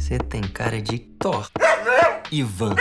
Você tem cara de Thor. Ivan.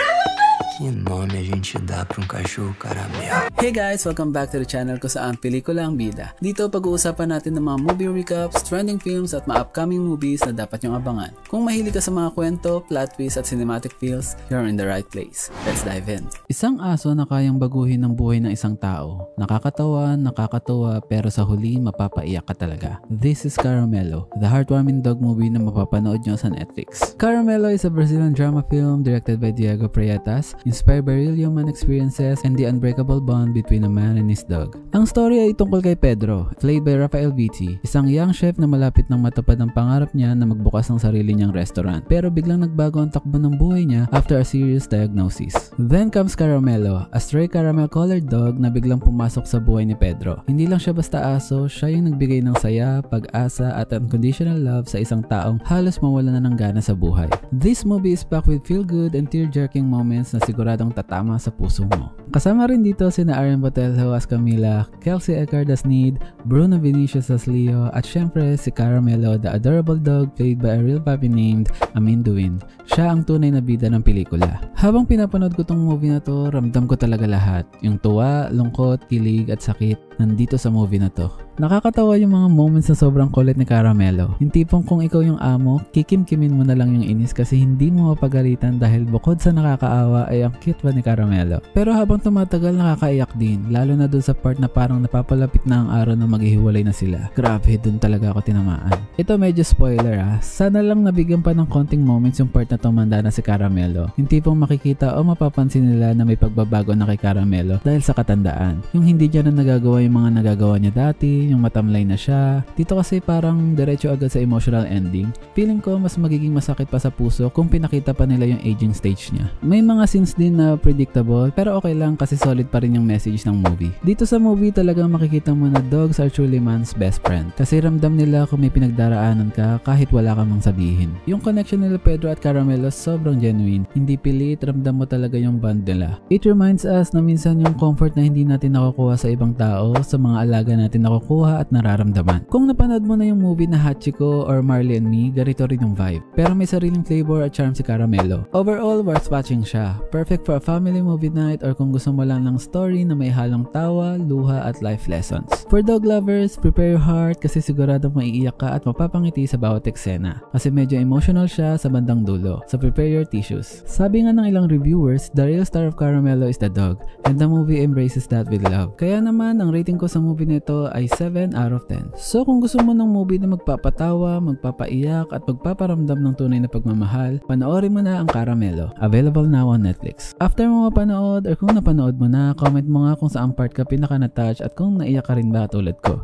Que nome a gente dá pra um cachorro caramelo? Hey guys! Welcome back to the channel ko saan pelikula ang bida. Dito pag-uusapan natin ng mga movie recaps, trending films at mga upcoming movies na dapat nyong abangan. Kung mahilig ka sa mga kwento, plot twists at cinematic feels, you're in the right place. Let's dive in. Isang aso na kayang baguhin ang buhay ng isang tao. Nakakatawa, nakakatuwa, pero sa huli mapapaiyak ka talaga. This is Caramelo, the heartwarming dog movie na mapapanood nyo sa Netflix. Caramelo is a Brazilian drama film directed by Diego Prietas, inspired by real human experiences and the unbreakable bond between a man and his dog. Ang story ay tungkol kay Pedro, played by Rafael Vici, isang young chef na malapit nang matupad ang pangarap niya na magbukas ng sarili niyang restaurant. Pero biglang nagbago ang takbo ng buhay niya after a serious diagnosis. Then comes Caramelo, a stray caramel-colored dog na biglang pumasok sa buhay ni Pedro. Hindi lang siya basta aso, siya yung nagbigay ng saya, pag-asa at unconditional love sa isang taong halos mawala na ng gana sa buhay. This movie is packed with feel-good and tear-jerking moments na siguradong tatama sa puso mo. Kasama rin dito sina Aaron Botelho as Camila, Kelsey Eckhart as Need, Bruno Vinicius as Leo, at syempre si Caramelo, the adorable dog played by a real puppy named Amin Duin. Siya ang tunay na bida ng pelikula. Habang pinapanood ko tong movie na to, ramdam ko talaga lahat. Yung tuwa, lungkot, kilig at sakit nandito sa movie na to. Nakakatawa yung mga moments na sobrang kulit ni Caramelo. Yung tipong kung ikaw yung amo, kikimkimin mo na lang yung inis kasi hindi mo mapagalitan dahil bukod sa nakakaawa ay ang cute ba ni Caramelo. Pero habang tumatagal nakakaiyak din, lalo na dun sa part na parang napapalapit na ang araw na maghihiwalay na sila. Grabe, dun talaga ako tinamaan. Ito medyo spoiler sana lang nabigyan pa ng konting moments yung part na tumanda na si Caramelo. Yung tipong makikita o mapapansin nila na may pagbabago na kay Caramelo dahil sa katandaan. Yung hindi niya na nagagawa yung mga nagagawa niya dati, yung matamlay na siya. Dito kasi parang diretso agad sa emotional ending. Feeling ko mas magiging masakit pa sa puso kung pinakita pa nila yung aging stage niya. May mga scenes din na predictable pero okay lang kasi solid pa rin yung message ng movie. Dito sa movie talagang makikita mo na dogs are truly man's best friend. Kasi ramdam nila kung may pinagdaraanan ka kahit wala ka mang sabihin. Yung connection nila Pedro at Caramelo sobrang genuine. Hindi pilit, ramdam mo talaga yung bond nila. It reminds us na minsan yung comfort na hindi natin nakukuha sa ibang tao, sa mga alaga natin nakukuha at nararamdaman. Kung napanood mo na yung movie na Hachiko or Marley and Me, ganito rin yung vibe. Pero may sariling flavor at charm si Caramelo. Overall, worth watching siya. Perfect for a family movie night or kung gusto mo lang ng story na may halong tawa, luha at life lessons. For dog lovers, prepare your heart kasi siguradong maiiyak ka at mapapangiti sa bawat eksena. Kasi medyo emotional siya sa bandang dulo. So prepare your tissues. Sabi nga ng ilang reviewers, the real star of Caramelo is the dog and the movie embraces that with love. Kaya naman, ang rating ko sa movie nito ay 7 out of 10. So kung gusto mo ng movie na magpapatawa, magpapaiyak at magpaparamdam ng tunay na pagmamahal, panoorin mo na ang Caramelo. Available now on Netflix. After mo mapanood or kung napanood mo na, comment mo nga kung saan part ka pinaka na-touch at kung naiyak ka rin ba tulad ko.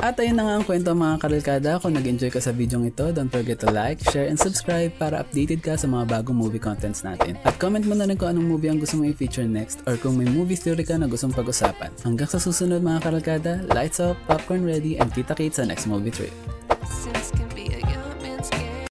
At ayun na nga ang kwento mga karelkada. Kung nag-enjoy ka sa video ito, don't forget to like, share, and subscribe para updated ka sa mga bagong movie contents natin. At comment mo na rin kung anong movie ang gusto mong i-feature next or kung may movie theory ka na gustong pag-usapan. Hanggang sa susunod mga karelkada, lights up, popcorn ready, and kita-kits sa next movie trip.